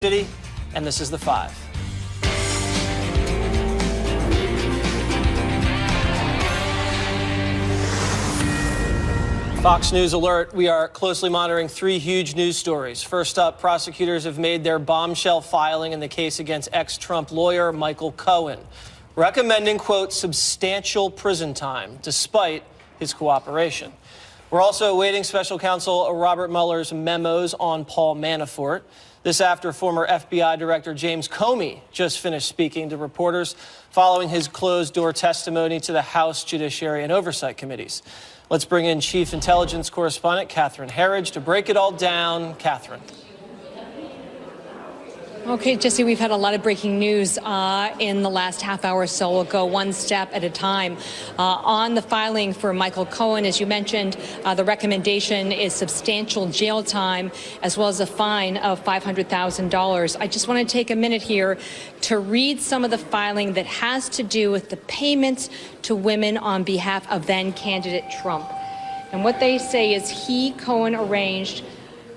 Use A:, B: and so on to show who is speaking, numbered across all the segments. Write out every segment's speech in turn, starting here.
A: City, and this is The Five. Fox News alert. We are closely monitoring three huge news stories. First up, prosecutors have made their bombshell filing in the case against ex-Trump lawyer Michael Cohen, recommending, quote, substantial prison time despite his cooperation. We're also awaiting special counsel Robert Mueller's memos on Paul Manafort. This after former FBI Director James Comey just finished speaking to reporters following his closed-door testimony to the House Judiciary and Oversight Committees. Let's bring in Chief Intelligence Correspondent Catherine Herridge to break it all down. Catherine.
B: Okay, Jesse, we've had a lot of breaking news in the last half hour, so we'll go one step at a time. On the filing for Michael Cohen, as you mentioned, the recommendation is substantial jail time as well as a fine of $500,000. I just want to take a minute here to read some of the filing that has to do with the payments to women on behalf of then-candidate Trump. And what they say is he, Cohen, arranged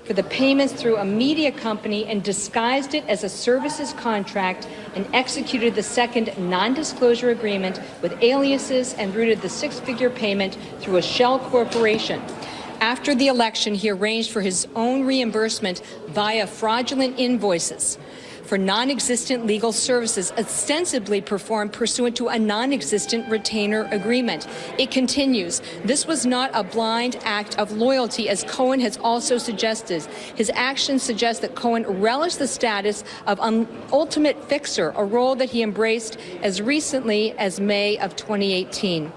B: for the payments through a media company and disguised it as a services contract and executed the second non-disclosure agreement with aliases and routed the six-figure payment through a shell corporation. After the election, he arranged for his own reimbursement via fraudulent invoices for non-existent legal services ostensibly performed pursuant to a non-existent retainer agreement. It continues. This was not a blind act of loyalty, as Cohen has also suggested. His actions suggest that Cohen relished the status of ultimate fixer, a role that he embraced as recently as May of 2018.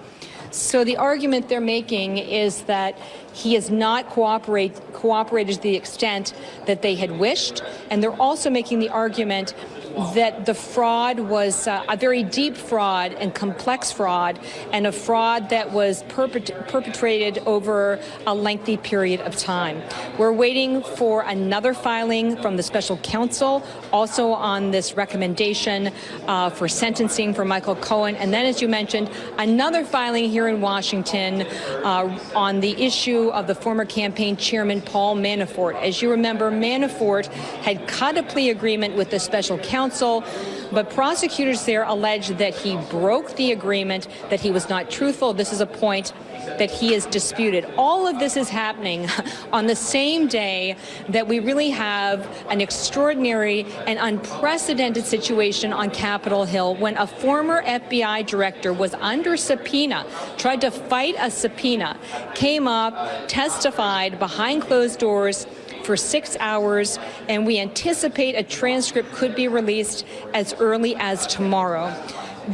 B: So the argument they're making is that he has not cooperated to the extent that they had wished, and they're also making the argument that the fraud was a very deep fraud and complex fraud, and a fraud that was perpetrated over a lengthy period of time. We're waiting for another filing from the special counsel, also on this recommendation for sentencing for Michael Cohen. And then, as you mentioned, another filing here in Washington on the issue of the former campaign chairman Paul Manafort. As you remember, Manafort had cut a plea agreement with the special counsel, but prosecutors there alleged that he broke the agreement, that he was not truthful. This is a point that he has disputed. All of this is happening on the same day that we really have an extraordinary and unprecedented situation on Capitol Hill when a former FBI director was under subpoena, tried to fight a subpoena, came up, testified behind closed doors for 6 hours, and we anticipate a transcript could be released as early as tomorrow.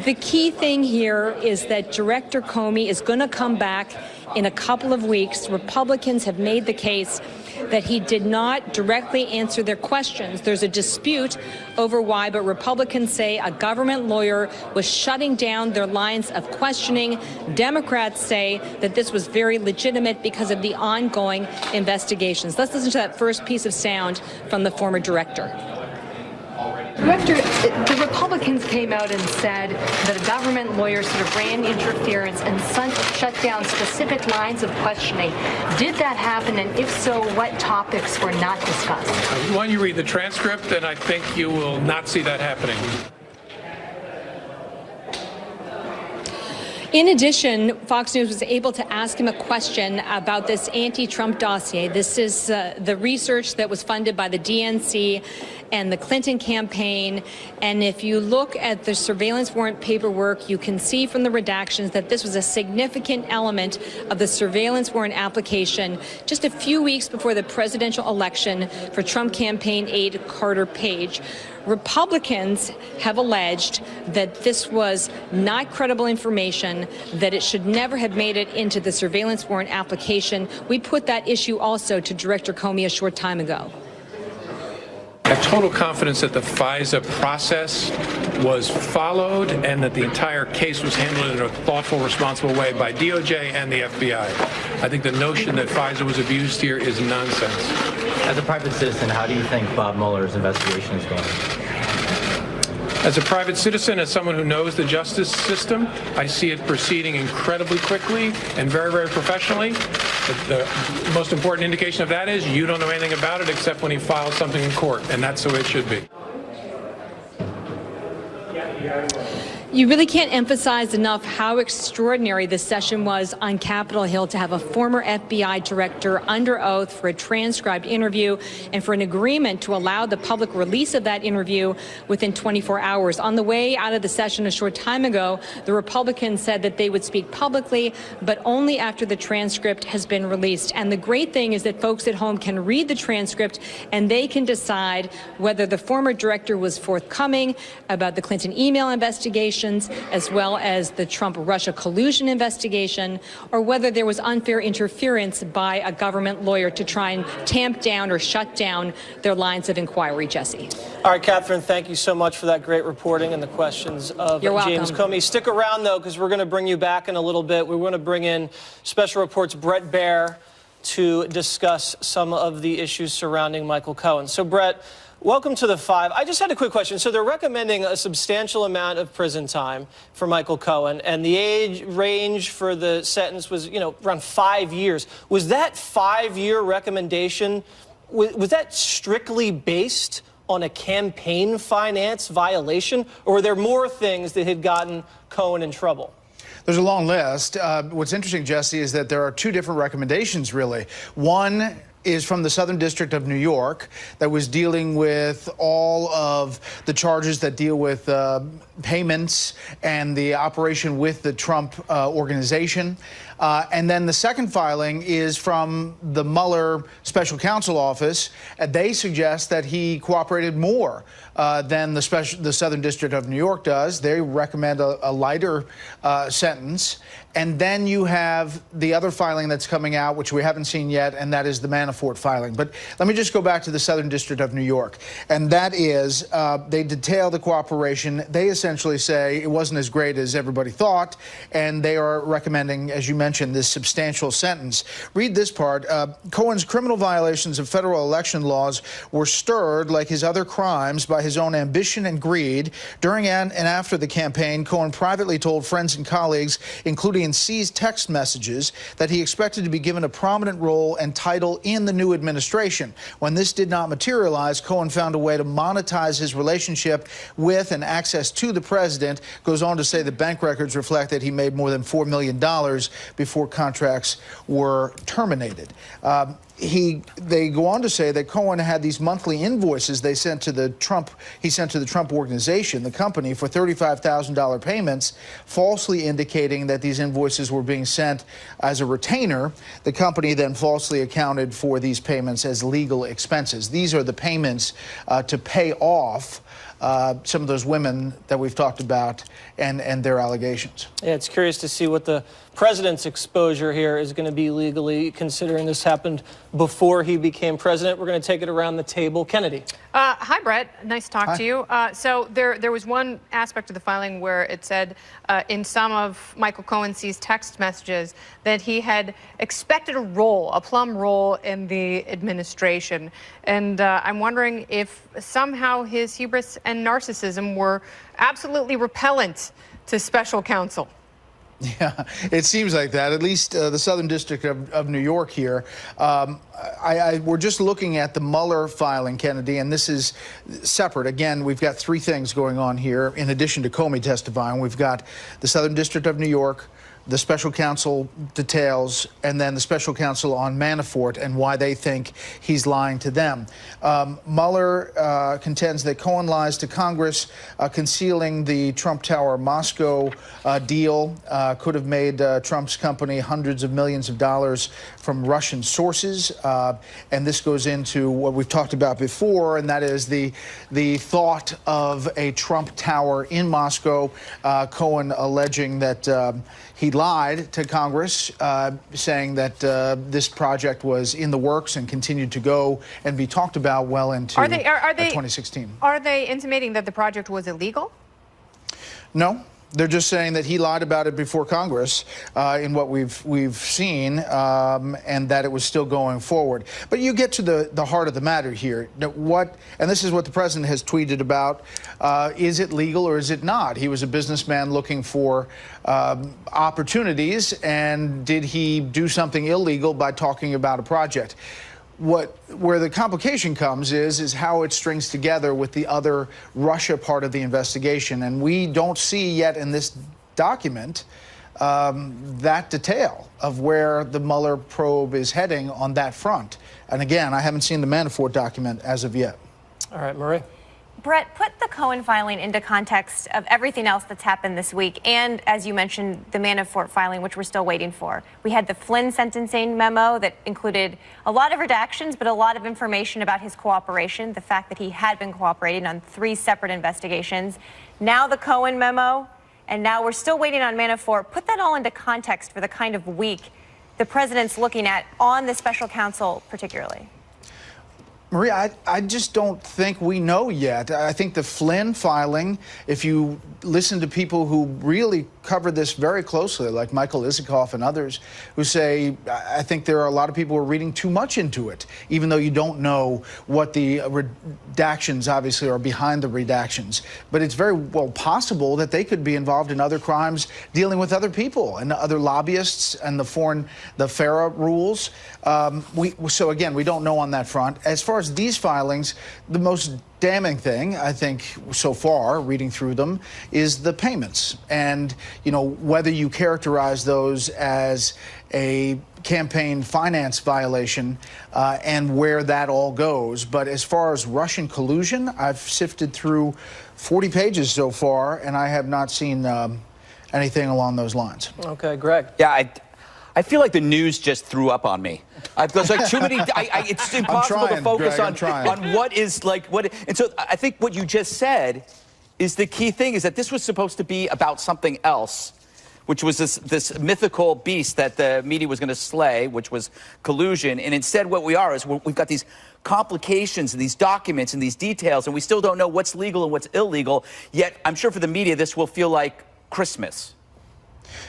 B: The key thing here is that Director Comey is going to come back in a couple of weeks. Republicans have made the case that he did not directly answer their questions. There's a dispute over why, but Republicans say a government lawyer was shutting down their lines of questioning. Democrats say that this was very legitimate because of the ongoing investigations. Let's listen to that first piece of sound from the former director.
C: Director, the Republicans came out and said that a government lawyer sort of ran interference and shut down specific lines of questioning. Did that happen? And if so, what topics were not discussed?
D: Why don't you read the transcript, and I think you will not see that happening.
B: In addition, Fox News was able to ask him a question about this anti-Trump dossier. This is the research that was funded by the DNC and the Clinton campaign. And if you look at the surveillance warrant paperwork, you can see from the redactions that this was a significant element of the surveillance warrant application just a few weeks before the presidential election for Trump campaign aide Carter Page. Republicans have alleged that this was not credible information, that it should never have made it into the surveillance warrant application. We put that issue also to Director Comey a short time ago.
D: I have total confidence that the FISA process was followed and that the entire case was handled in a thoughtful, responsible way by DOJ and the FBI. I think the notion that FISA was abused here is nonsense.
E: As a private citizen, how do you think Bob Mueller's investigation is going?
D: As a private citizen, as someone who knows the justice system, I see it proceeding incredibly quickly and very, very professionally. The most important indication of that is you don't know anything about it except when he files something in court, and that's the way it should be.
B: You really can't emphasize enough how extraordinary this session was on Capitol Hill to have a former FBI director under oath for a transcribed interview and for an agreement to allow the public release of that interview within 24 hours. On the way out of the session a short time ago, the Republicans said that they would speak publicly, but only after the transcript has been released. And the great thing is that folks at home can read the transcript and they can decide whether the former director was forthcoming about the Clinton email investigation, as well as the Trump-Russia collusion investigation, or whether there was unfair interference by a government lawyer to try and tamp down or shut down their lines of inquiry. Jesse.
A: All right, Catherine, thank you so much for that great reporting and the questions of James Comey. Stick around, though, because we're going to bring you back in a little bit. We want to bring in Special Report's Bret Baier to discuss some of the issues surrounding Michael Cohen. So, Bret, welcome to the Five. I just had a quick question. So they're recommending a substantial amount of prison time for Michael Cohen, and the age range for the sentence was, around 5 years. Was that 5-year recommendation, was that strictly based on a campaign finance violation, or were there more things that had gotten Cohen in trouble?
E: There's a long list. What's interesting, Jesse, is that there are two different recommendations, really. One is from the Southern District of New York that was dealing with all of the charges that deal with payments and the operation with the Trump organization. And then the second filing is from the Mueller Special Counsel Office. They suggest that he cooperated more than the Southern District of New York does. They recommend a lighter sentence. And then you have the other filing that's coming out, which we haven't seen yet, and that is the Manafort filing. But let me just go back to the Southern District of New York. And that is, they detail the cooperation. They essentially say it wasn't as great as everybody thought, and they are recommending, as you mentioned, this substantial sentence. Read this part. Cohen's criminal violations of federal election laws were stirred, like his other crimes, by his own ambition and greed. During and after the campaign, Cohen privately told friends and colleagues, including in seized text messages, that he expected to be given a prominent role and title in the new administration. When this did not materialize, Cohen found a way to monetize his relationship with and access to the president. Goes on to say the bank records reflect that he made more than $4 million before contracts were terminated. They go on to say that Cohen had these monthly invoices he sent to the Trump organization, the company, for $35,000 payments, falsely indicating that these invoices were being sent as a retainer. The company then falsely accounted for these payments as legal expenses. These are the payments to pay off some of those women that we've talked about and their allegations.
A: Yeah, it's curious to see what the president's exposure here is going to be legally, considering this happened before he became president. We're going to take it around the table. Kennedy.
F: Hi, Bret. Nice to talk to you. So there was one aspect of the filing where it said in some of Michael Cohen's text messages that he had expected a plum role in the administration. And I'm wondering if somehow his hubris and narcissism were absolutely repellent to special counsel.
E: Yeah, it seems like that, at least the Southern District of New York here. We're just looking at the Mueller filing, Kennedy, and this is separate. Again, we've got three things going on here. In addition to Comey testifying, we've got the Southern District of New York, the special counsel details, and then the special counsel on Manafort and why they think he's lying to them. Mueller contends that Cohen lies to Congress, concealing the Trump Tower Moscow deal, could have made Trump's company hundreds of millions of dollars from Russian sources. And this goes into what we've talked about before, and that is the thought of a Trump Tower in Moscow. Cohen alleging that he lied to Congress, saying that this project was in the works and continued to go and be talked about well into 2016.
F: Are they intimating that the project was illegal?
E: No. They're just saying that he lied about it before Congress in what we've seen, and that it was still going forward. But you get to the heart of the matter here. And this is what the president has tweeted about. Is it legal or is it not? He was a businessman looking for opportunities, and did he do something illegal by talking about a project? Where the complication comes is how it strings together with the other Russia part of the investigation. And we don't see yet in this document that detail of where the Mueller probe is heading on that front. And again, I haven't seen the Manafort document as of yet.
A: All right, Marie.
G: Brett, put the Cohen filing into context of everything else that's happened this week, and, as you mentioned, the Manafort filing, which we're still waiting for. We had the Flynn sentencing memo that included a lot of redactions, but a lot of information about his cooperation, the fact that he had been cooperating on 3 separate investigations. Now the Cohen memo, and now we're still waiting on Manafort. Put that all into context for the kind of week the president's looking at on the special counsel particularly.
E: Maria, I just don't think we know yet. I think the Flynn filing, if you listen to people who really cover this very closely, like Michael Isikoff and others, who say, I think there are a lot of people who are reading too much into it, even though you don't know what the redactions obviously are behind the redactions. But it's very well possible that they could be involved in other crimes dealing with other people and other lobbyists and the FARA rules. So again, we don't know on that front. As far as these filings, the most damning thing, I think, so far, reading through them, is the payments. And, whether you characterize those as a campaign finance violation and where that all goes. But as far as Russian collusion, I've sifted through 40 pages so far, and I have not seen anything along those lines.
A: Okay, Greg.
H: Yeah, I feel like the news just threw up on me. There's like too many. It's impossible to focus on what is like what. And so I think what you just said is the key thing, is that this was supposed to be about something else, which was this mythical beast that the media was going to slay, which was collusion. And instead, what we've got these complications and these documents and these details, and we still don't know what's legal and what's illegal. Yet, I'm sure for the media, this will feel like Christmas.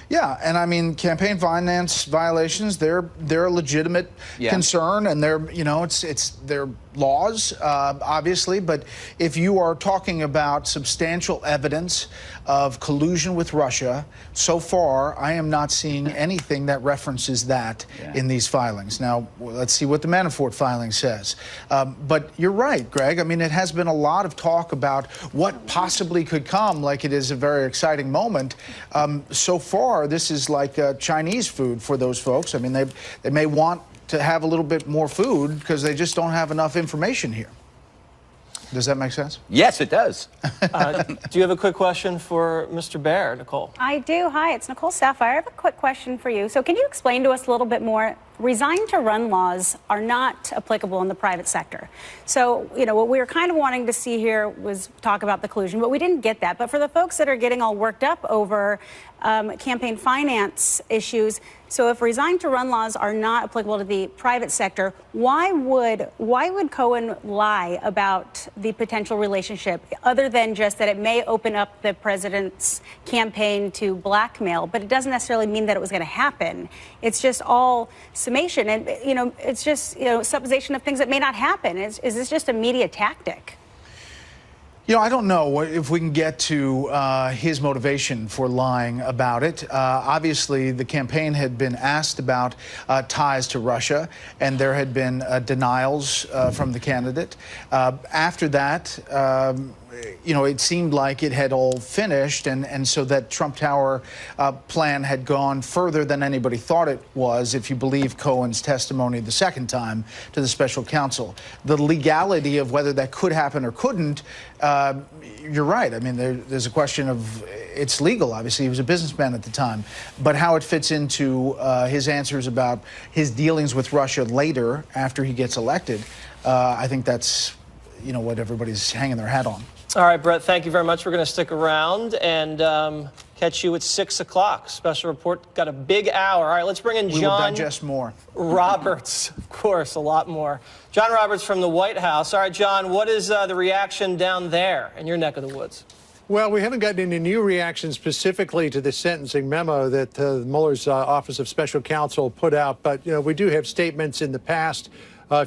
E: Yeah, and I mean, campaign finance violations, they're a legitimate concern, and they're, it's their laws, obviously, but if you are talking about substantial evidence of collusion with Russia, so far, I am not seeing anything that references that in these filings. Now, let's see what the Manafort filing says. But you're right, Greg. I mean, it has been a lot of talk about what possibly could come, like it is a very exciting moment. So far, this is like Chinese food for those folks. I mean, they may want to have a little bit more food because they just don't have enough information here. Does that make sense?
H: Yes, it does.
A: Do you have a quick question for Mr. Baer, Nicole?
I: I do. Hi, it's Nicole Sapphire. I have a quick question for you. So can you explain to us a little bit more? Resign to run laws are not applicable in the private sector. So, what we were kind of wanting to see here was talk about the collusion, but we didn't get that. But for the folks that are getting all worked up over campaign finance issues, so if resign to run laws are not applicable to the private sector, why would Cohen lie about the potential relationship, other than just that it may open up the president's campaign to blackmail, but it doesn't necessarily mean that it was going to happen. It's just all summation, and it's just supposition of things that may not happen. Is this just a media tactic?
E: I don't know if we can get to his motivation for lying about it. Obviously, the campaign had been asked about ties to Russia, and there had been denials from the candidate. After that, it seemed like it had all finished, and so that Trump Tower plan had gone further than anybody thought it was, if you believe Cohen's testimony the second time to the special counsel. The legality of whether that could happen or couldn't, you're right. I mean, there's a question of it's legal. Obviously, he was a businessman at the time. But how it fits into his answers about his dealings with Russia later, after he gets elected, I think that's, what everybody's hanging their hat on.
A: All right, Brett, thank you very much. We're going to stick around and catch you at 6 o'clock. Special report, got a big hour. All right, let's bring in John.
E: We will digest more.
A: Roberts, of course, a lot more. John Roberts from the White House. All right, John, what is the reaction down there in your neck of the woods?
J: Well, we haven't gotten any new reactions specifically to the sentencing memo that Mueller's Office of Special Counsel put out. But, we do have statements in the past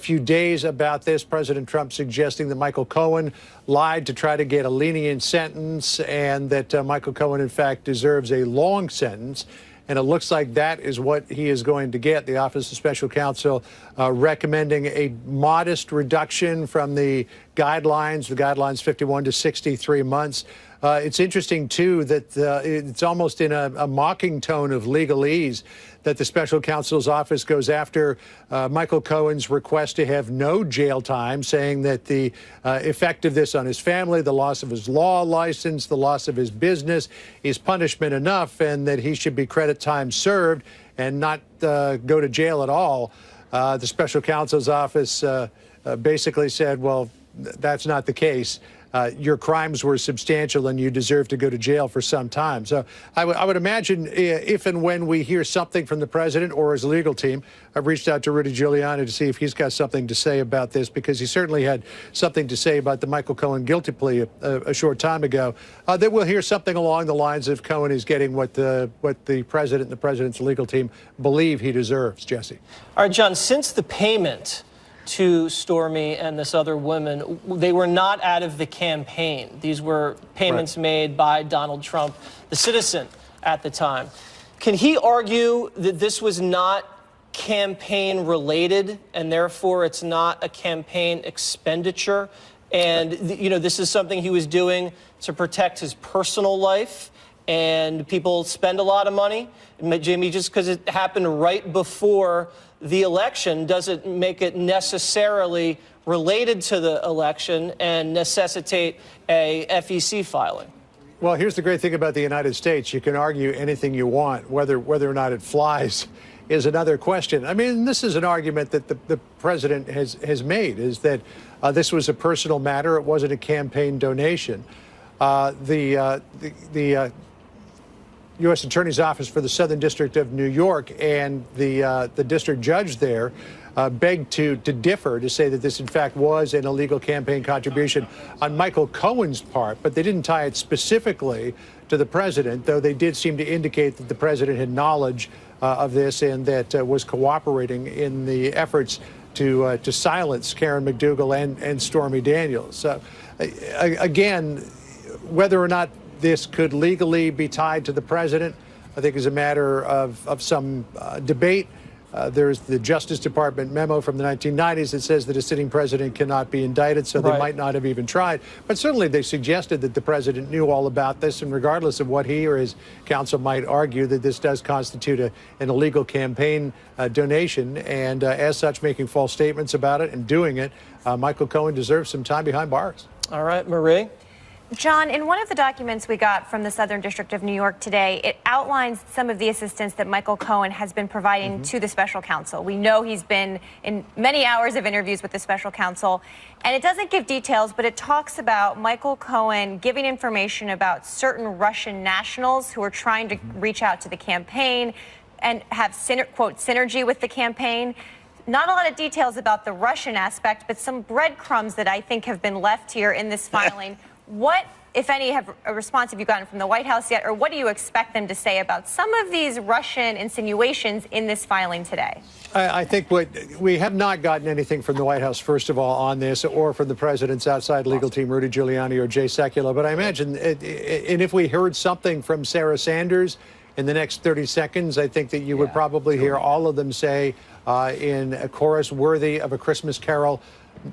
J: few days about this. President Trump suggesting that Michael Cohen lied to try to get a lenient sentence and that Michael Cohen, in fact, deserves a long sentence. And it looks like that is what he is going to get. The Office of Special Counsel recommending a modest reduction from the guidelines 51 to 63 months. It's interesting, too, that it's almost in a mocking tone of legalese that the special counsel's office goes after Michael Cohen's request to have no jail time, saying that the effect of this on his family, the loss of his law license, the loss of his business is punishment enough, and that he should be credit time served and not go to jail at all. The special counsel's office basically said, well, that's not the case. Your crimes were substantial and you deserve to go to jail for some time. So I would imagine if and when we hear something from the president or his legal team, I've reached out to Rudy Giuliani to see if he's got something to say about this, because he certainly had something to say about the Michael Cohen guilty plea a short time ago, that we'll hear something along the lines of Cohen is getting what the president and the president's legal team believe he deserves. Jesse.
A: All right, John, since the payment to Stormy and this other woman, they were not out of the campaign. These were payments made by Donald Trump, the citizen at the time. Can he argue that this was not campaign related and therefore it's not a campaign expenditure? And, this is something he was doing to protect his personal life, and people spend a lot of money. Jamie, just because it happened right before the election doesn't make it necessarily related to the election and necessitate a FEC filing.
J: Well, here's the great thing about the United States. You can argue anything you want. Whether or not it flies is another question. I mean, this is an argument that the president has made, is that this was a personal matter. It wasn't a campaign donation. The U.S. Attorney's Office for the Southern District of New York and the district judge there begged to differ, to say that this, in fact, was an illegal campaign contribution on Michael Cohen's part, but they didn't tie it specifically to the president, though they did seem to indicate that the president had knowledge of this and that was cooperating in the efforts to silence Karen McDougal and Stormy Daniels. So, again, whether or not this could legally be tied to the president, I think, is a matter of some debate. There's the Justice Department memo from the 1990s that says that a sitting president cannot be indicted, so they might not have even tried. But certainly they suggested that the president knew all about this, and regardless of what he or his counsel might argue, that this does constitute an illegal campaign donation, and as such, making false statements about it and doing it, Michael Cohen deserves some time behind bars.
A: All right, Marie.
G: John, in one of the documents we got from the Southern District of New York today, it outlines some of the assistance that Michael Cohen has been providing to the special counsel. We know he's been in many hours of interviews with the special counsel, and it doesn't give details, but it talks about Michael Cohen giving information about certain Russian nationals who are trying to reach out to the campaign and have, quote, synergy with the campaign. Not a lot of details about the Russian aspect, but some breadcrumbs that I think have been left here in this filing. What, if any, response have you gotten from the White House yet, or what do you expect them to say about some of these Russian insinuations in this filing today?
J: I think we have not gotten anything from the White House, first of all, on this, or from the president's outside legal team, Rudy Giuliani or Jay Sekulow. But I imagine, and if we heard something from Sarah Sanders in the next 30 seconds, I think that you would probably hear all of them say in a chorus worthy of A Christmas Carol,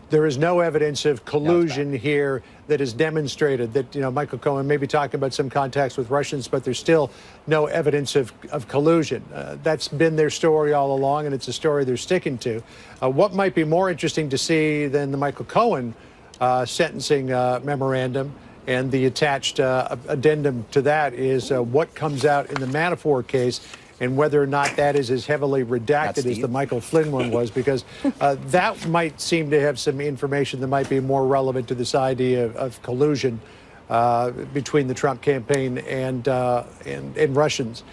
J: there is no evidence of collusion here that is demonstrated. That, Michael Cohen may be talking about some contacts with Russians, but there's still no evidence of collusion. That's been their story all along, and it's a story they're sticking to. What might be more interesting to see than the Michael Cohen sentencing memorandum and the attached addendum to that is what comes out in the Manafort case, and whether or not that is as heavily redacted as the Michael Flynn one was, because that might seem to have some information that might be more relevant to this idea of collusion between the Trump campaign and Russians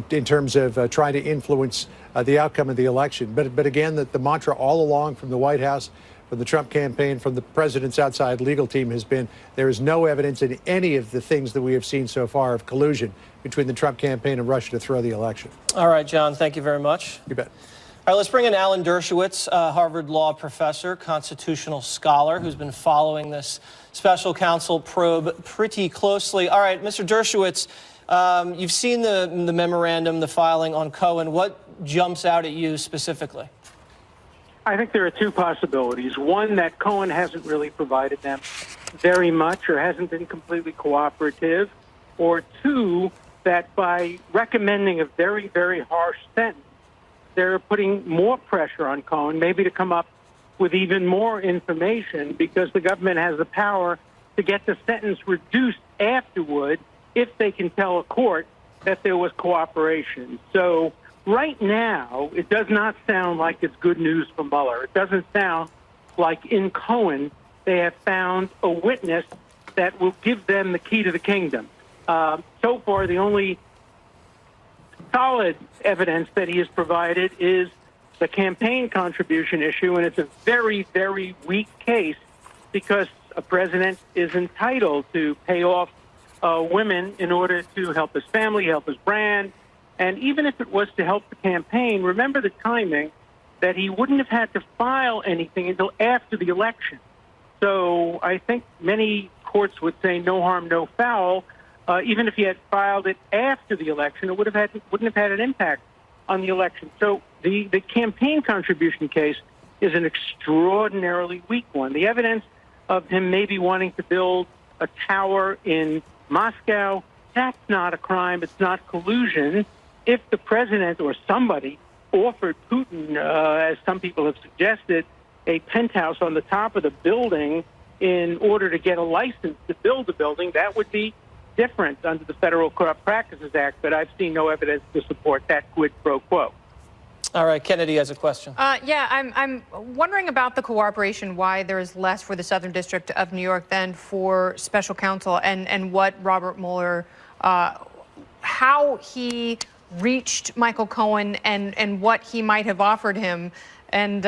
J: in terms of trying to influence the outcome of the election. But again, the mantra all along from the White House, from the Trump campaign, from the president's outside legal team has been there is no evidence in any of the things that we have seen so far of collusion between the Trump campaign and Russia to throw the election.
A: All right, John, thank you very much.
J: You bet.
A: All right, let's bring in Alan Dershowitz, Harvard Law professor, constitutional scholar, who's been following this special counsel probe pretty closely. All right, Mr. Dershowitz, you've seen the memorandum, the filing on Cohen. What jumps out at you specifically?
K: I think there are two possibilities. One, that Cohen hasn't really provided them very much or hasn't been completely cooperative. Or two, that by recommending a very, very harsh sentence, they're putting more pressure on Cohen, maybe to come up with even more information, because the government has the power to get the sentence reduced afterward if they can tell a court that there was cooperation. So right now, it does not sound like it's good news for Mueller. It doesn't sound like in Cohen they have found a witness that will give them the key to the kingdom. So far, the only solid evidence that he has provided is the campaign contribution issue, and it's a very, very weak case because a president is entitled to pay off women in order to help his family, help his brand. And even if it was to help the campaign, remember the timing, that he wouldn't have had to file anything until after the election. So I think many courts would say no harm, no foul. Even if he had filed it after the election, it wouldn't have had an impact on the election. So the campaign contribution case is an extraordinarily weak one. The evidence of him maybe wanting to build a tower in Moscow, that's not a crime. It's not collusion. If the president or somebody offered Putin, as some people have suggested, a penthouse on the top of the building in order to get a license to build the building, that would be different under the Federal Corrupt Practices Act, but I've seen no evidence to support that quid pro quo.
A: All right, Kennedy has a question.
F: Yeah, I'm wondering about the cooperation, why there is less for the Southern District of New York than for special counsel, and what Robert Mueller, how he reached Michael Cohen and what he might have offered him, and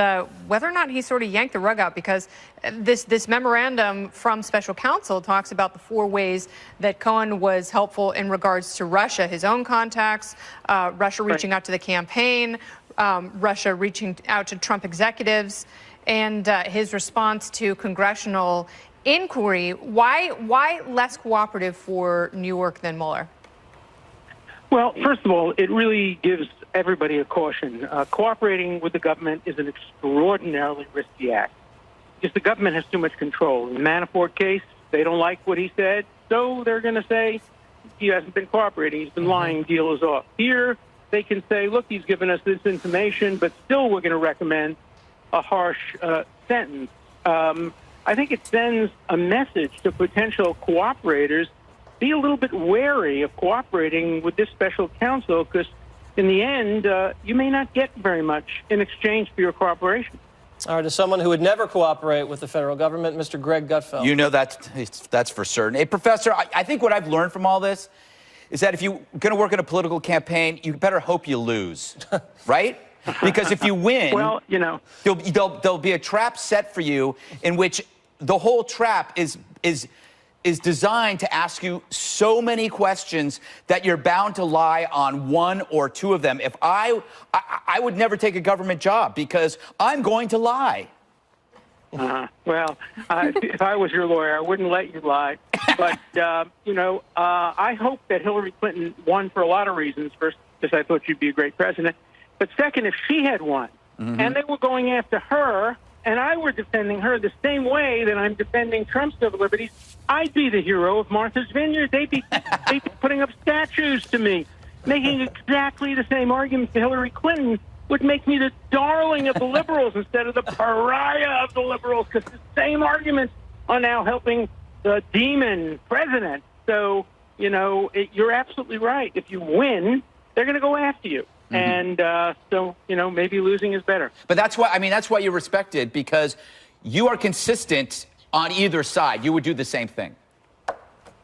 F: whether or not he sort of yanked the rug out, because this memorandum from special counsel talks about the 4 ways that Cohen was helpful in regards to Russia, his own contacts, Russia reaching out to the campaign, Russia reaching out to Trump executives, and his response to congressional inquiry. Why less cooperative for New York than Mueller?
K: Well, first of all, it really gives everybody a caution. Cooperating with the government is an extraordinarily risky act because the government has too much control. In the Manafort case, they don't like what he said, so they're going to say he hasn't been cooperating, he's been lying, deal is off. Here, they can say, look, he's given us this information, but still we're going to recommend a harsh sentence. I think it sends a message to potential cooperators, be a little bit wary of cooperating with this special counsel, because in the end, you may not get very much in exchange for your cooperation.
A: All right, as someone who would never cooperate with the federal government, Mr. Greg Gutfeld.
H: You know that's for certain. Hey, Professor, I think what I've learned from all this is that if you're going to work in a political campaign, you better hope you lose, right? Because if you win,
K: well, you know,
H: there'll be a trap set for you in which the whole trap is designed to ask you so many questions that you're bound to lie on 1 or 2 of them. If I would never take a government job because I'm going to lie.
K: Well, if I was your lawyer, I wouldn't let you lie. But, you know, I hope that Hillary Clinton won for a lot of reasons. First, because I thought she'd be a great president. But second, if she had won, and they were going after her, and I were defending her the same way that I'm defending Trump's civil liberties, I'd be the hero of Martha's Vineyard. They'd be putting up statues to me, making exactly the same arguments to Hillary Clinton would make me the darling of the liberals instead of the pariah of the liberals, because the same arguments are now helping the demon president. So, you know, you're absolutely right. If you win, they're going to go after you. And so, you know, maybe losing is better.
H: But that's why, I mean, that's why you're respected, because you are consistent on either side. You would do the same thing.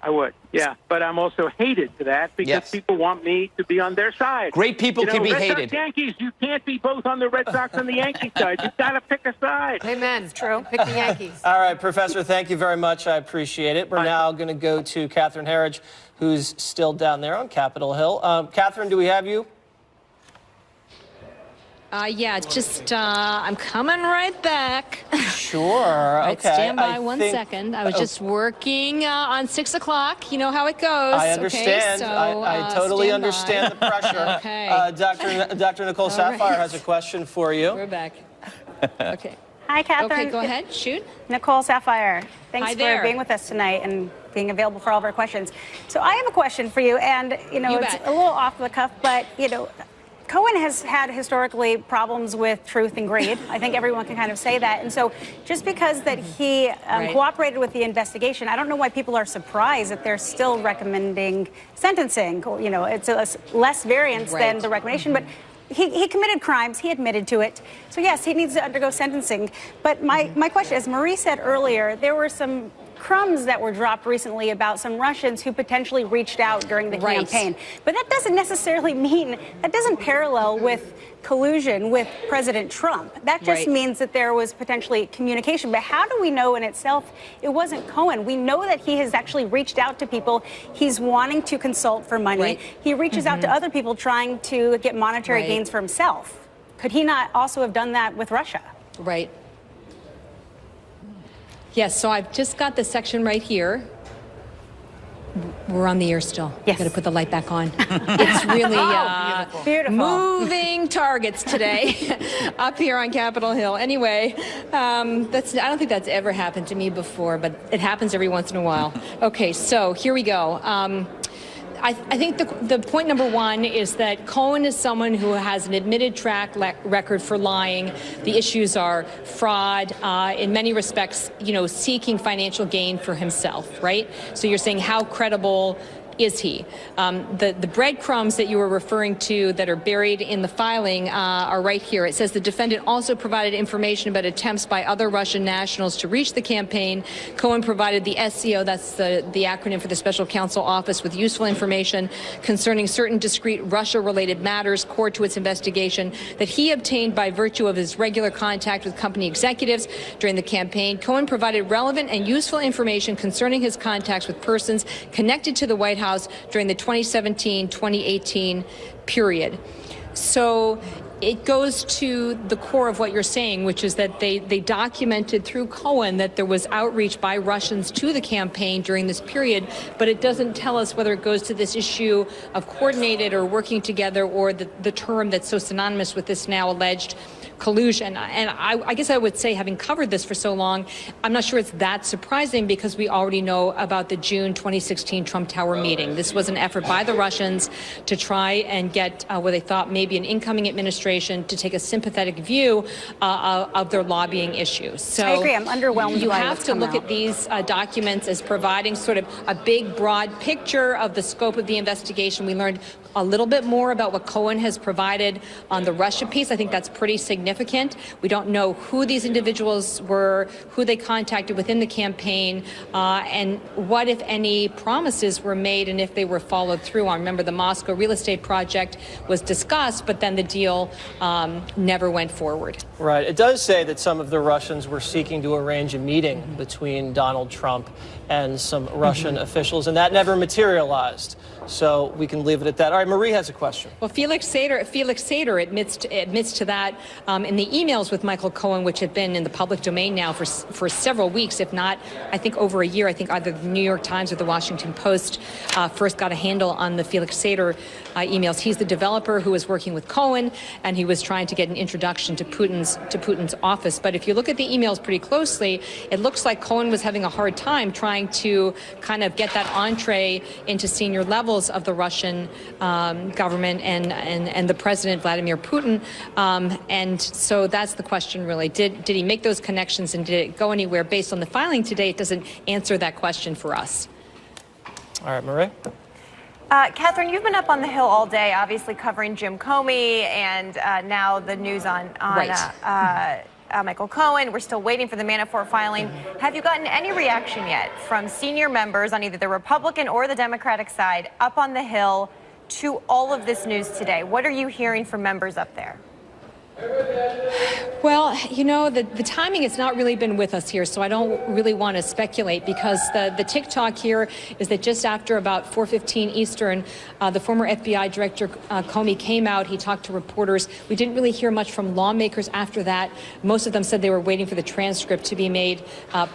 K: I would, yeah. But I'm also hated for that because people want me to be on their side.
H: Great people can be hated.
K: Red Sox, Yankees, you can't be both on the Red Sox and the Yankees side. You've got to pick a side.
F: Amen. It's true. Pick the Yankees.
A: All right, Professor, thank you very much. I appreciate it. We're now going to go to Catherine Herridge, who's still down there on Capitol Hill. Catherine, do we have you?
B: Yeah, just, I'm coming right back.
A: Sure,
B: right,
A: okay.
B: Stand by one second. I was just working on 6 o'clock. You know how it goes.
A: I understand.
B: Okay, so,
A: I totally understand the pressure.
B: Okay.
A: Dr. Nicole Saphier has a question for you.
B: We're back. Okay.
I: Hi, Catherine.
B: Okay, go ahead. Shoot.
I: Nicole Saphier. Thanks
B: Hi
I: for
B: there.
I: being with us tonight and being available for all of our questions. So I have a question for you, and, you know, it's a little off the cuff, but, you know, Cohen has had historically problems with truth and greed. I think everyone can kind of say that. And so just because that he cooperated with the investigation, I don't know why people are surprised that they're still recommending sentencing. You know, it's a less variance than the recommendation. But he committed crimes. He admitted to it. So, yes, he needs to undergo sentencing. But my question, as Marie said earlier, there were some crumbs that were dropped recently about some Russians who potentially reached out during the campaign. But that doesn't necessarily mean, that doesn't parallel with collusion with President Trump. That just means that there was potentially communication. But how do we know in itself it wasn't Cohen? We know that he has actually reached out to people. He's wanting to consult for money. He reaches out to other people trying to get monetary gains for himself. Could he not also have done that with Russia?
B: Right. Yes, so I've just got the section right here. We're on the air still. Yes. Got to put the light back on. It's really
I: beautiful.
B: Moving targets today up here on Capitol Hill. Anyway, I don't think that's ever happened to me before, but it happens every once in a while. Okay, so here we go. I think the point number one is that Cohen is someone who has an admitted track record for lying. The issues are fraud, in many respects, you know, seeking financial gain for himself, right? So you're saying how credible is he? The breadcrumbs that you were referring to that are buried in the filing are right here. It says the defendant also provided information about attempts by other Russian nationals to reach the campaign. Cohen provided the SCO, that's the acronym for the Special Counsel Office, with useful information concerning certain discrete Russia-related matters core to its investigation that he obtained by virtue of his regular contact with company executives during the campaign. Cohen provided relevant and useful information concerning his contacts with persons connected to the White House during the 2017-2018 period. So it goes to the core of what you're saying, which is that they documented through Cohen that there was outreach by Russians to the campaign during this period, but it doesn't tell us whether it goes to this issue of coordinated or working together or the term that's so synonymous with this now alleged collusion. And I guess I would say, having covered this for so long, I'm not sure it's that surprising because we already know about the June 2016 Trump Tower meeting. This was an effort by the Russians to try and get what they thought maybe an incoming administration to take a sympathetic view of their lobbying issues. So
I: I agree. I'm underwhelmed.
B: You have to look at these documents as providing sort of a big, broad picture of the scope of the investigation. We learned a little bit more about what Cohen has provided on the Russia piece. I think that's pretty significant. We don't know who these individuals were, who they contacted within the campaign, and what, if any, promises were made and if they were followed through on. Remember, the Moscow real estate project was discussed, but then the deal never went forward.
A: Right. It does say that some of the Russians were seeking to arrange a meeting between Donald Trump and some Russian officials, and that never materialized. So we can leave it at that. All right, Marie has a question.
B: Well, Felix Sater admits to that in the emails with Michael Cohen, which have been in the public domain now for several weeks, if not, I think, over a year. I think either the New York Times or the Washington Post first got a handle on the Felix Sater emails. He's the developer who was working with Cohen, and he was trying to get an introduction to Putin's office. But if you look at the emails pretty closely, it looks like Cohen was having a hard time trying to kind of get that entree into senior levels of the Russian government and the president, Vladimir Putin. And so that's the question, really. Did he make those connections, and did it go anywhere? Based on the filing today, it doesn't answer that question for us.
A: All right, Marie.
G: Catherine, you've been up on the Hill all day, obviously covering Jim Comey and now the news on Michael Cohen. We're still waiting for the Manafort filing. Have you gotten any reaction yet from senior members on either the Republican or the Democratic side up on the Hill to all of this news today? What are you hearing from members up there?
B: Well, you know, the timing has not really been with us here, so I don't really want to speculate, because the TikTok here is that just after about 4:15 Eastern, the former FBI Director Comey came out. He talked to reporters. We didn't really hear much from lawmakers after that. Most of them said they were waiting for the transcript to be made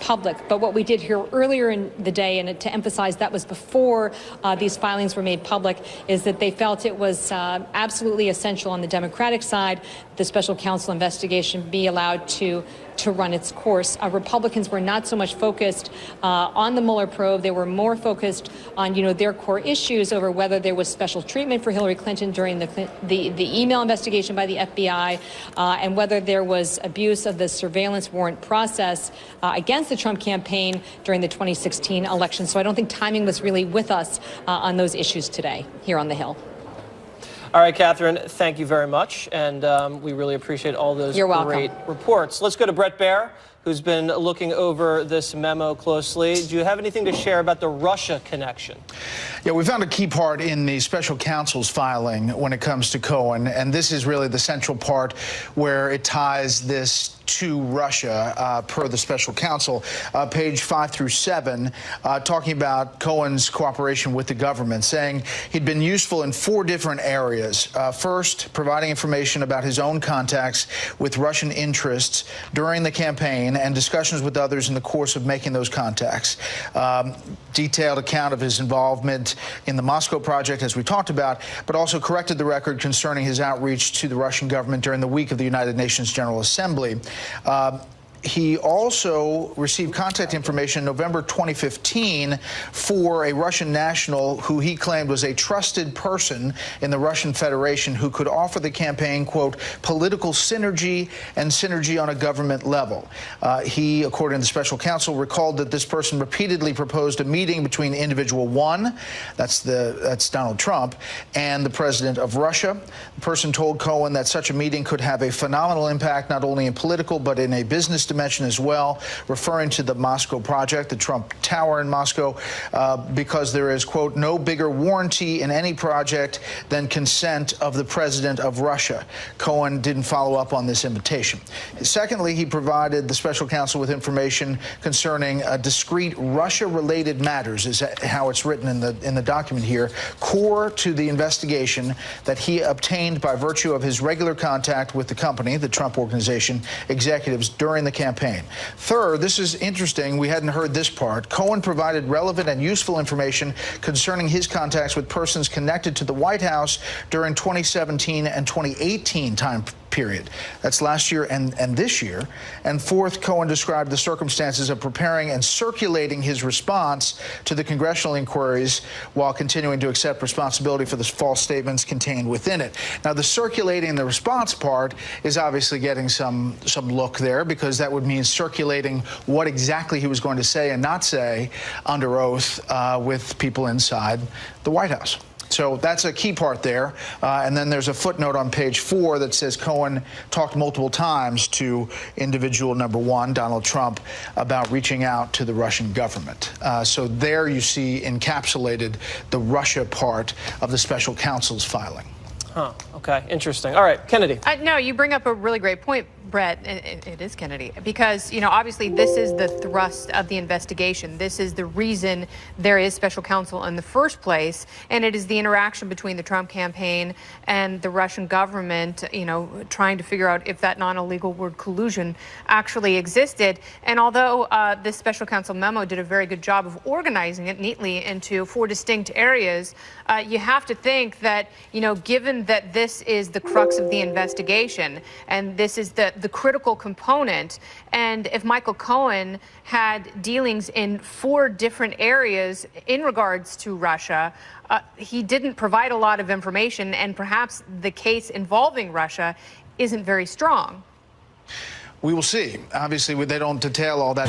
B: public. But what we did hear earlier in the day, and to emphasize that was before these filings were made public, is that they felt it was absolutely essential on the Democratic side the special counsel investigation be allowed to run its course. Republicans were not so much focused on the Mueller probe. They were more focused on, their core issues over whether there was special treatment for Hillary Clinton during the email investigation by the FBI, and whether there was abuse of the surveillance warrant process against the Trump campaign during the 2016 election. So I don't think timing was really with us on those issues today here on the Hill.
A: All right, Catherine, thank you very much. And we really appreciate all those great reports. Let's go to Bret Baier, who's been looking over this memo closely. Do you have anything to share about the Russia connection?
E: Yeah, we found a key part in the special counsel's filing when it comes to Cohen, and this is really the central part where it ties this to Russia, per the special counsel, page 5 through 7, talking about Cohen's cooperation with the government, saying he'd been useful in 4 different areas. First, providing information about his own contacts with Russian interests during the campaign and discussions with others in the course of making those contacts. Detailed account of his involvement in the Moscow project, as we talked about, but also corrected the record concerning his outreach to the Russian government during the week of the United Nations General Assembly. He also received contact information in November 2015 for a Russian national who he claimed was a trusted person in the Russian Federation who could offer the campaign, quote, political synergy and synergy on a government level. He, according to the special counsel, recalled that this person repeatedly proposed a meeting between individual 1, that's Donald Trump, and the president of Russia. The person told Cohen that such a meeting could have a phenomenal impact not only in political but in a business dimension as well, referring to the Moscow project, the Trump Tower in Moscow, because there is, quote, no bigger warranty in any project than consent of the president of Russia. Cohen didn't follow up on this invitation. Secondly, he provided the special counsel with information concerning discrete Russia-related matters, is how it's written in the document here, core to the investigation that he obtained by virtue of his regular contact with the company, the Trump Organization, executives during the campaign. Third, this is interesting. We hadn't heard this part. Cohen provided relevant and useful information concerning his contacts with persons connected to the White House during 2017 and 2018 time period. That's last year and this year. And fourth, Cohen described the circumstances of preparing and circulating his response to the congressional inquiries while continuing to accept responsibility for the false statements contained within it. Now, the circulating the response part is obviously getting some look there, because that would mean circulating what exactly he was going to say and not say under oath with people inside the White House. So that's a key part there. And then there's a footnote on page 4 that says Cohen talked multiple times to individual number 1, Donald Trump, about reaching out to the Russian government. So there you see encapsulated the Russia part of the special counsel's filing.
A: Huh. Okay. Interesting. All right. Kennedy.
F: No, you bring up a really great point, Brett. It is Kennedy, because, obviously this is the thrust of the investigation. This is the reason there is special counsel in the first place. And it is the interaction between the Trump campaign and the Russian government, trying to figure out if that non-illegal word collusion actually existed. And although this special counsel memo did a very good job of organizing it neatly into 4 distinct areas, you have to think that, given that this is the crux of the investigation and this is the critical component, and if Michael Cohen had dealings in 4 different areas in regards to Russia, he didn't provide a lot of information, and perhaps the case involving Russia isn't very strong.
E: We will see. Obviously, they don't detail all that.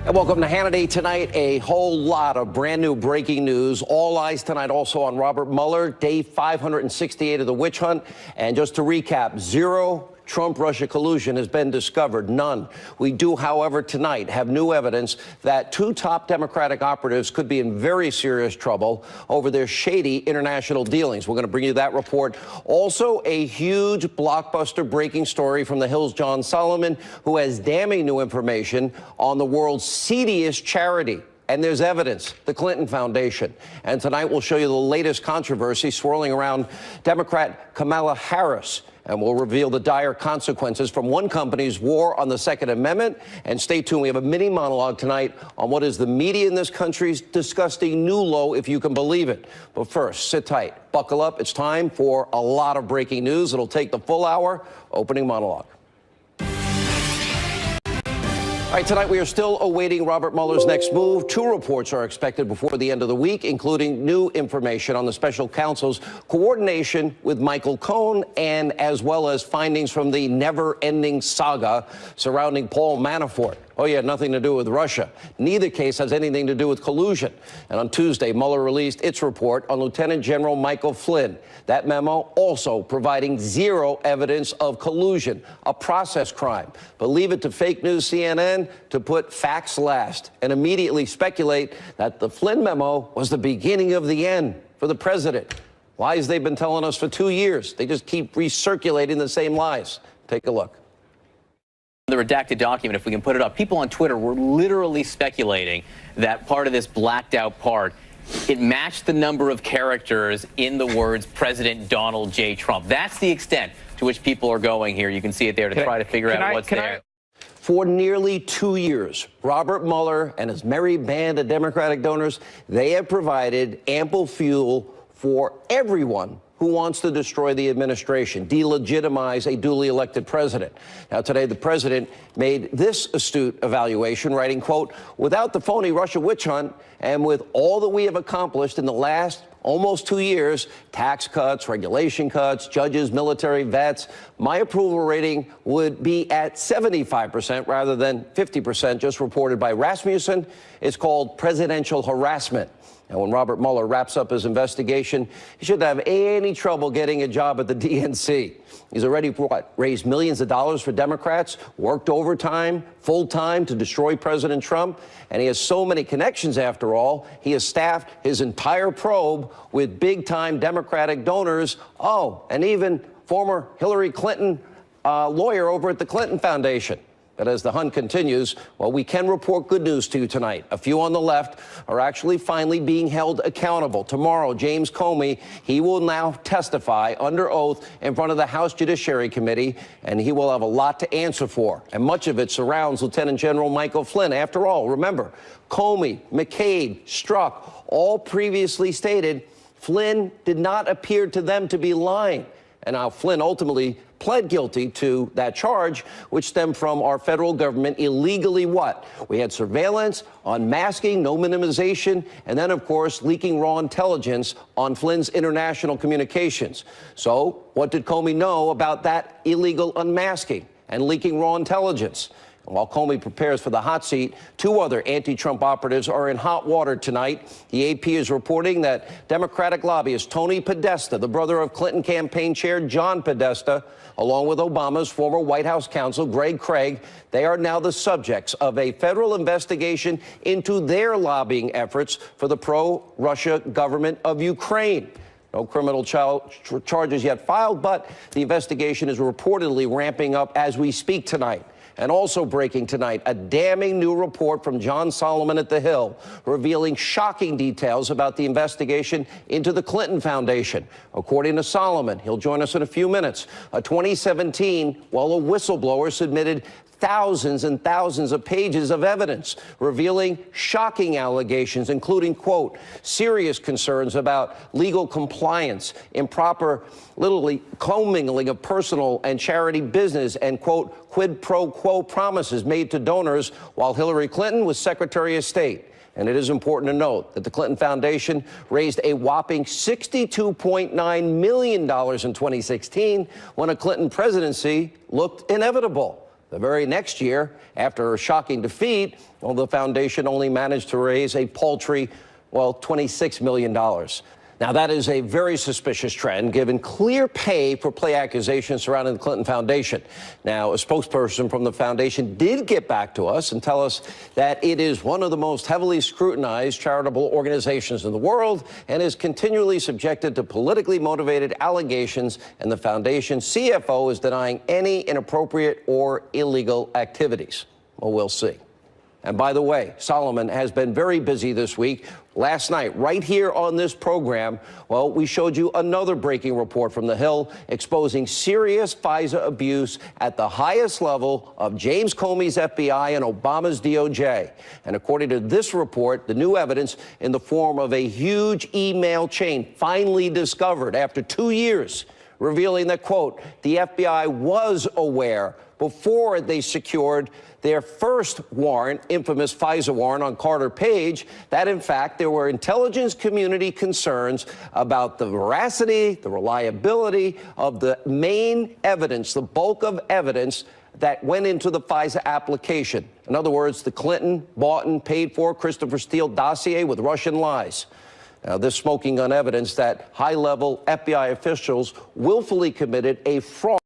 L: And welcome to Hannity tonight. A whole lot of brand new breaking news. All eyes tonight also on Robert Mueller, day 568 of the witch hunt. And just to recap, zero Trump-Russia collusion has been discovered. None. We do, however, tonight have new evidence that two top Democratic operatives could be in very serious trouble over their shady international dealings. We're going to bring you that report. Also, a huge blockbuster breaking story from the Hill's John Solomon, who has damning new information on the world's seediest charity. And there's evidence, the Clinton Foundation. And tonight we'll show you the latest controversy swirling around Democrat Kamala Harris. And we'll reveal the dire consequences from one company's war on the Second Amendment. And stay tuned, we have a mini monologue tonight on what is the media in this country's disgusting new low, if you can believe it. But first, sit tight, buckle up. It's time for a lot of breaking news. It'll take the full hour. Opening monologue. All right, tonight we are still awaiting Robert Mueller's next move. Two reports are expected before the end of the week, including new information on the special counsel's coordination with Michael Cohen, and as well as findings from the never-ending saga surrounding Paul Manafort. Oh, yeah, nothing to do with Russia. Neither case has anything to do with collusion. And on Tuesday, Mueller released its report on Lieutenant General Michael Flynn. That memo also providing zero evidence of collusion, a process crime. But leave it to fake news CNN to put facts last and immediately speculate that the Flynn memo was the beginning of the end for the president. Lies they've been telling us for 2 years. They just keep recirculating the same lies. Take a look.
M: The redacted document, if we can put it up, people on Twitter were literally speculating that part of this blacked out part, it matched the number of characters in the words President Donald J. Trump. That's the extent to which people are going here. You can see it there to try to figure out what's there.
L: For nearly 2 years, Robert Mueller and his merry band of Democratic donors, they have provided ample fuel for everyone who wants to destroy the administration, delegitimize a duly elected president. Now, today, the president made this astute evaluation, writing, quote, without the phony Russia witch hunt and with all that we have accomplished in the last almost 2 years, tax cuts, regulation cuts, judges, military vets, my approval rating would be at 75% rather than 50%, just reported by Rasmussen. It's called presidential harassment. And when Robert Mueller wraps up his investigation, he shouldn't have any trouble getting a job at the DNC. He's already raised millions of dollars for Democrats, worked overtime, full-time to destroy President Trump, and he has so many connections after all, he has staffed his entire probe with big-time Democratic donors, and even former Hillary Clinton lawyer over at the Clinton Foundation. But as the hunt continues, well, we can report good news to you tonight. A few on the left are actually finally being held accountable. Tomorrow, James Comey, he will now testify under oath in front of the House Judiciary Committee, and he will have a lot to answer for. And much of it surrounds Lieutenant General Michael Flynn. After all, remember, Comey, McCabe, Strzok, all previously stated Flynn did not appear to them to be lying. And now Flynn ultimately pled guilty to that charge, which stemmed from our federal government illegally what? We had surveillance, unmasking, no minimization, and then, of course, leaking raw intelligence on Flynn's international communications. So what did Comey know about that illegal unmasking and leaking raw intelligence? While Comey prepares for the hot seat, two other anti-Trump operatives are in hot water tonight. The AP is reporting that Democratic lobbyist Tony Podesta, the brother of Clinton campaign chair John Podesta, along with Obama's former White House counsel Greg Craig, they are now the subjects of a federal investigation into their lobbying efforts for the pro-Russia government of Ukraine. No criminal charges yet filed, but the investigation is reportedly ramping up as we speak tonight. And also breaking tonight, a damning new report from John Solomon at The Hill, revealing shocking details about the investigation into the Clinton Foundation. According to Solomon, he'll join us in a few minutes, a 2017, a whistleblower submitted thousands and thousands of pages of evidence revealing shocking allegations, including, quote, serious concerns about legal compliance, improper, literally commingling of personal and charity business, and, quote, quid pro quo promises made to donors while Hillary Clinton was Secretary of State. And it is important to note that the Clinton Foundation raised a whopping $62.9 million in 2016 when a Clinton presidency looked inevitable. The very next year, after a shocking defeat, well, the foundation only managed to raise a paltry, well, $26 million. Now, that is a very suspicious trend, given clear pay-for-play accusations surrounding the Clinton Foundation. Now, a spokesperson from the foundation did get back to us and tell us that it is one of the most heavily scrutinized charitable organizations in the world and is continually subjected to politically motivated allegations, and the foundation's CFO is denying any inappropriate or illegal activities. Well, we'll see. And by the way, Solomon has been very busy this week. Last night, right here on this program, well, we showed you another breaking report from the Hill exposing serious FISA abuse at the highest level of James Comey's FBI and Obama's DOJ. And according to this report, the new evidence in the form of a huge email chain finally discovered after 2 years, revealing that, quote, the FBI was aware before they secured their first warrant, infamous FISA warrant on Carter Page, that in fact there were intelligence community concerns about the veracity, the reliability of the main evidence, the bulk of evidence that went into the FISA application. In other words, the Clinton, bought and paid for Christopher Steele dossier with Russian lies. Now, this smoking gun evidence that high-level FBI officials willfully committed a fraud